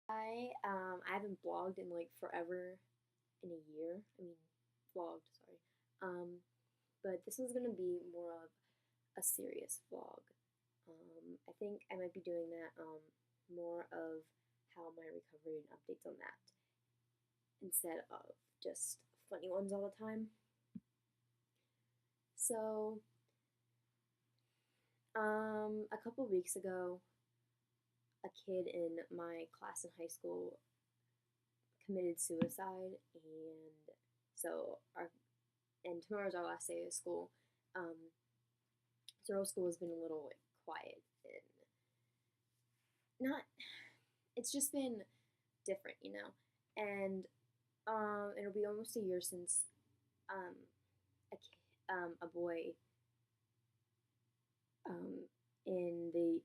I haven't blogged in like forever in a year. I mean, vlogged, sorry. Um, but this one's gonna be more of a serious vlog. I think I might be doing that more of how my recovery and updates on that instead of just funny ones all the time. So, a couple weeks ago, a kid in my class in high school committed suicide, and so our and tomorrow's our last day of school. Um, so our school has been a little like quiet and not. It's just been different, and it'll be almost a year since um, a boy um, in the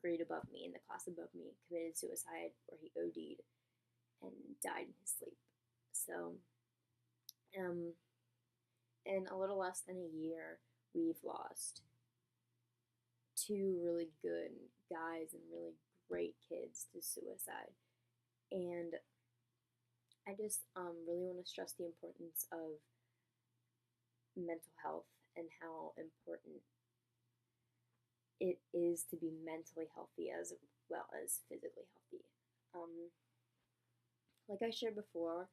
grade above me, in the class above me, committed suicide, where he OD'd and died in his sleep. So, um, in a little less than a year, we've lost two really good guys and really great kids to suicide. And I just really want to stress the importance of mental health and how important it is to be mentally healthy as well as physically healthy. Um, like I shared before,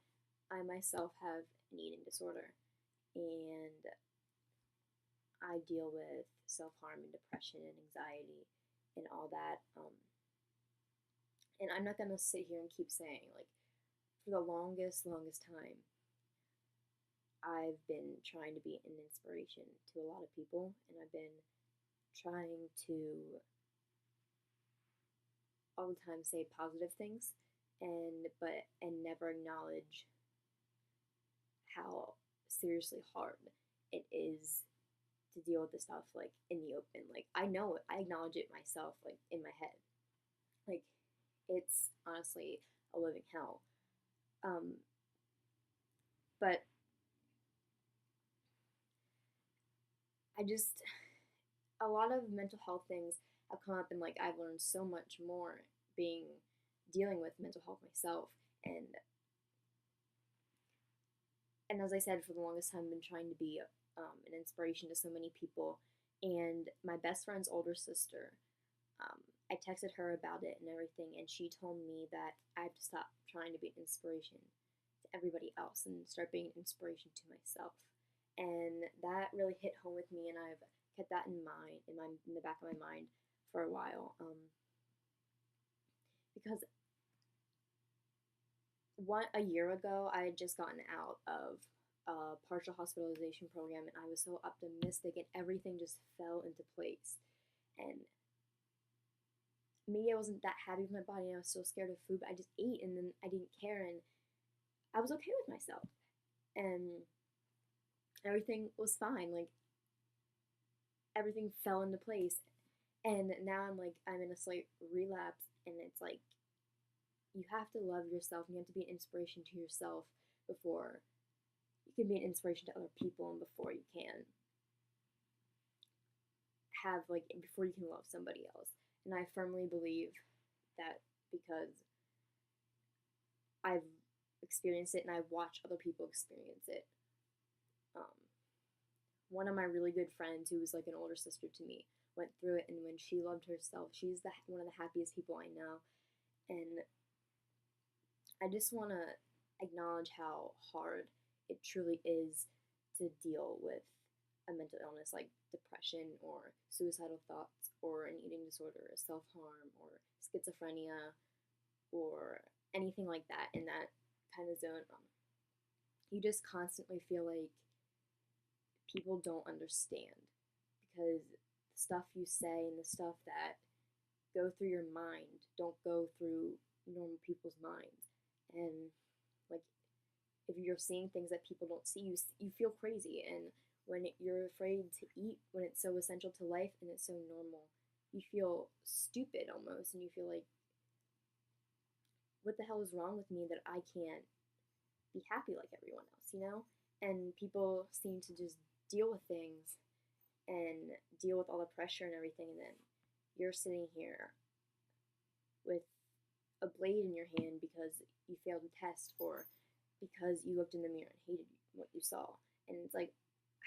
I myself have an eating disorder, and I deal with self harm and depression and anxiety and all that. And I'm not gonna sit here and keep saying, like, for the longest time, I've been trying to be an inspiration to a lot of people, and I've been trying to all the time say positive things, and never acknowledge how seriously hard it is to deal with this stuff like in the open. Like I know it, I acknowledge it myself, like in my head. Like it's honestly a living hell. Um, but I just a lot of mental health things have come up, and like I've learned so much more being dealing with mental health myself, and as I said, for the longest time, I've been trying to be an inspiration to so many people. And my best friend's older sister, um, I texted her about it and everything, and she told me that I have to stop trying to be an inspiration to everybody else and start being an inspiration to myself. And that really hit home with me, and I've kept that in mind, in the back of my mind for a while, because a year ago I had just gotten out of a partial hospitalization program, and I was so optimistic, and everything just fell into place. And maybe I wasn't that happy with my body, and I was so scared of food, but I just ate, and then I didn't care, and I was okay with myself, and everything was fine. Like everything fell into place, and now I'm in a slight relapse, and it's like you have to love yourself, and you have to be an inspiration to yourself before you can be an inspiration to other people, and before you can before you can love somebody else. And I firmly believe that, because I've experienced it and I've watched other people experience it. Um, One of my really good friends, who was like an older sister to me, went through it, and when she loved herself, she's one of the happiest people I know. And I just want to acknowledge how hard it truly is to deal with a mental illness like depression or suicidal thoughts or an eating disorder or self harm or schizophrenia or anything like that in that kind of zone. You just constantly feel like people don't understand, because the stuff you say and the stuff that go through your mind don't go through normal people's minds. And like if you're seeing things that people don't see, you feel crazy. And when you're afraid to eat, when it's so essential to life and it's so normal, you feel stupid almost, and you feel like, what the hell is wrong with me that I can't be happy like everyone else? And people seem to just deal with things and deal with all the pressure and everything, and then you're sitting here with a blade in your hand because you failed a test or because you looked in the mirror and hated what you saw. And it's like,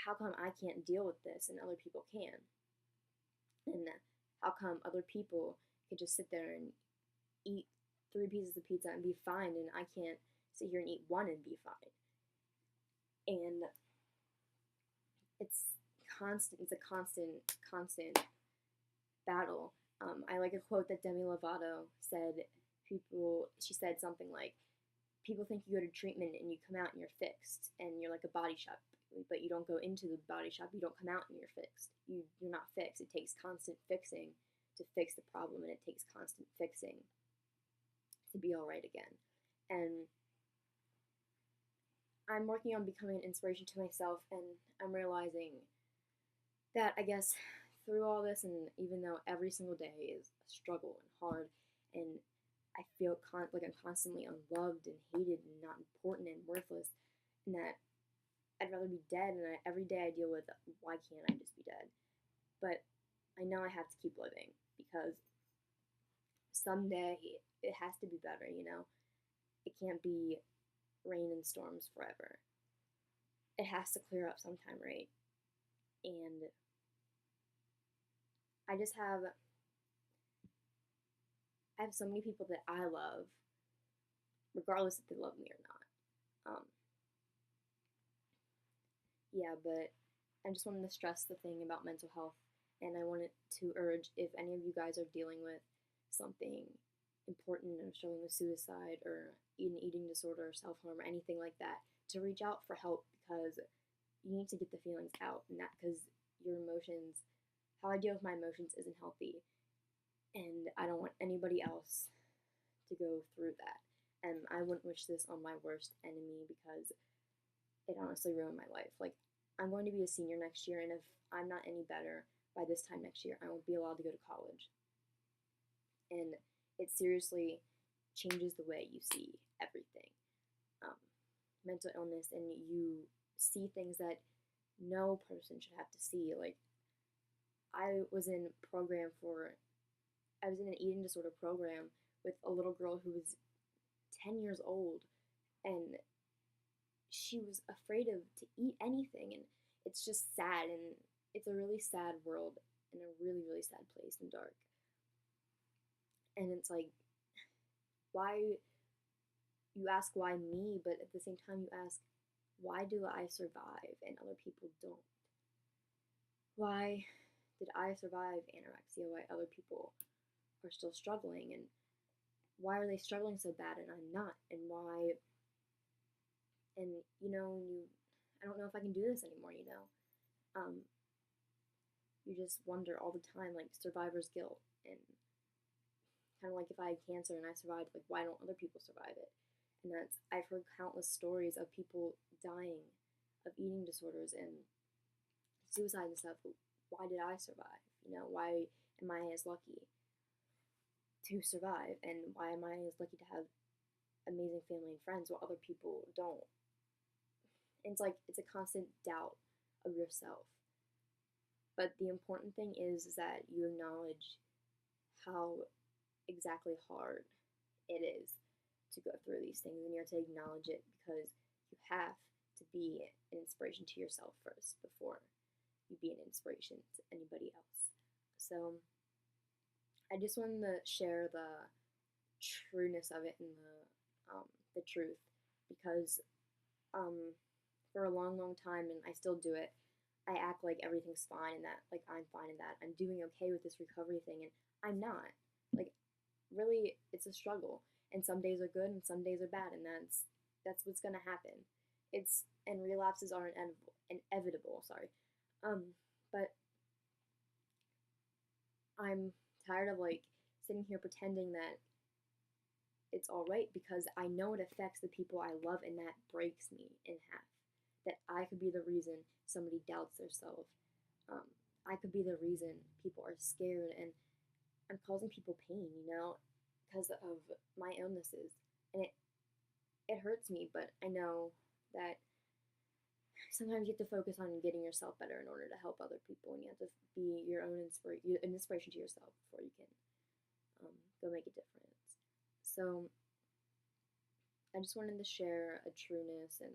how come I can't deal with this and other people can? And how come other people can just sit there and eat 3 pieces of pizza and be fine, and I can't sit here and eat one and be fine? And it's constant. It's a constant battle. I like a quote that Demi Lovato said. She said something like, people think you go to treatment and you come out and you're fixed and you're like a body shop, but you don't go into the body shop, you don't come out and you're fixed. You're not fixed. It takes constant fixing to fix the problem, and it takes constant fixing to be all right again. And I'm working on becoming an inspiration to myself, and I'm realizing that I guess through all this, and even though every single day is a struggle and hard, and I feel like I'm constantly unloved and hated and not important and worthless, and that I'd rather be dead. And every day I deal with, why can't I just be dead? But I know I have to keep living because someday it has to be better, you know? It can't be rain and storms forever. It has to clear up sometime, right? And I just have I have so many people that I love, regardless if they love me or not. Yeah, but I just wanted to stress the thing about mental health, and I wanted to urge, if any of you guys are dealing with something important or struggling with suicide or an eating disorder or self-harm or anything like that, to reach out for help, because you need to get the feelings out, and that because your emotions, how I deal with my emotions isn't healthy, and I don't want anybody else to go through that. And I wouldn't wish this on my worst enemy because it honestly ruined my life. Like, I'm going to be a senior next year, and if I'm not any better by this time next year, I won't be allowed to go to college. And it seriously changes the way you see everything. Mental illness, and you see things that no person should have to see. Like, I was in an eating disorder program with a little girl who was 10 years old, and she was afraid to eat anything, and it's just sad, and it's a really sad world and a really, really sad place and dark. And it's like, why, you ask why me, but at the same time you ask, why do I survive and other people don't? Why did I survive anorexia while other people are still struggling? And why are they struggling so bad and I'm not? And why? And I don't know if I can do this anymore, you just wonder all the time, like survivor's guilt, and kind of like if I had cancer and I survived, like why don't other people survive it? And I've heard countless stories of people dying of eating disorders and suicide and stuff. Why did I survive? Why am I as lucky to survive, and why am I as lucky to have amazing family and friends while other people don't? And it's like, it's a constant doubt of yourself. But the important thing is that you acknowledge how exactly hard it is to go through these things, and you have to acknowledge it, because you have to be an inspiration to yourself first before you be an inspiration to anybody else. So I just wanted to share the trueness of it and the truth, because for a long, long time, and I still do it, I act like everything's fine and that, like, I'm fine and that I'm doing okay with this recovery thing, and I'm not. Like, really, it's a struggle, and some days are good and some days are bad, and that's what's gonna happen. And relapses are inevitable. Sorry, but I'm tired of like sitting here pretending that it's all right, because I know it affects the people I love, and that breaks me in half. That I could be the reason somebody doubts themselves. I could be the reason people are scared, and I'm causing people pain, because of my illnesses. And it hurts me, but I know that sometimes you have to focus on getting yourself better in order to help other people, and you have to be your own an inspiration to yourself before you can go make a difference. So I just wanted to share a trueness and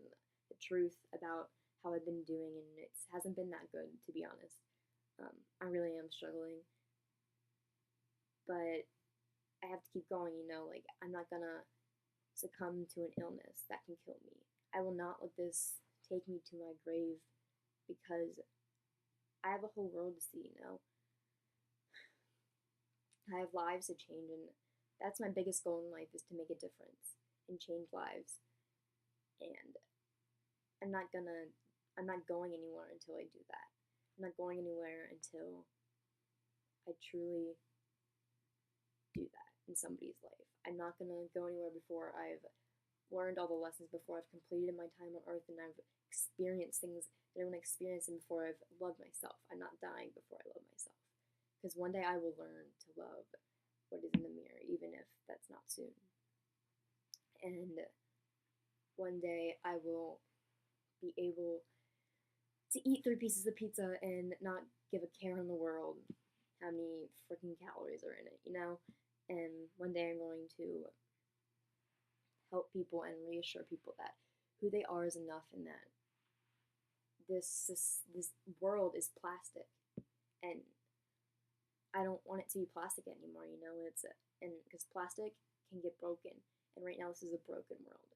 the truth about how I've been doing, and it hasn't been that good, to be honest. I really am struggling, but I have to keep going, like, I'm not gonna succumb to an illness that can kill me. I will not let this take me to my grave because I have a whole world to see. I have lives to change, and that's my biggest goal in life is to make a difference and change lives. And I'm not gonna, I'm not going anywhere until I do that. I'm not going anywhere until I truly do that in somebody's life. I'm not gonna go anywhere before I've learned all the lessons, before I've completed my time on earth, and I've experienced things that I want to experience, and before I've loved myself. I'm not dying before I love myself. Because one day I will learn to love what is in the mirror, even if that's not soon. And one day I will be able to eat 3 pieces of pizza and not give a care in the world how many freaking calories are in it. And one day I'm going to help people and reassure people that who they are is enough, and that this world is plastic, and I don't want it to be plastic anymore. And because plastic can get broken, and right now this is a broken world,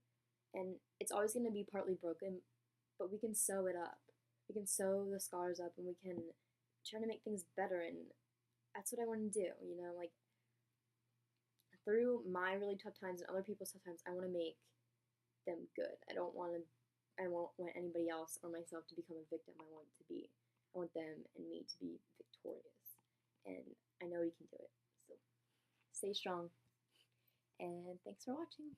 and it's always going to be partly broken, but we can sew it up. We can sew the scars up, and we can try to make things better, and that's what I want to do. Like, through my really tough times and other people's tough times, I want to make them good. I won't want anybody else or myself to become a victim. I want them and me to be victorious. And I know we can do it. So stay strong. And thanks for watching.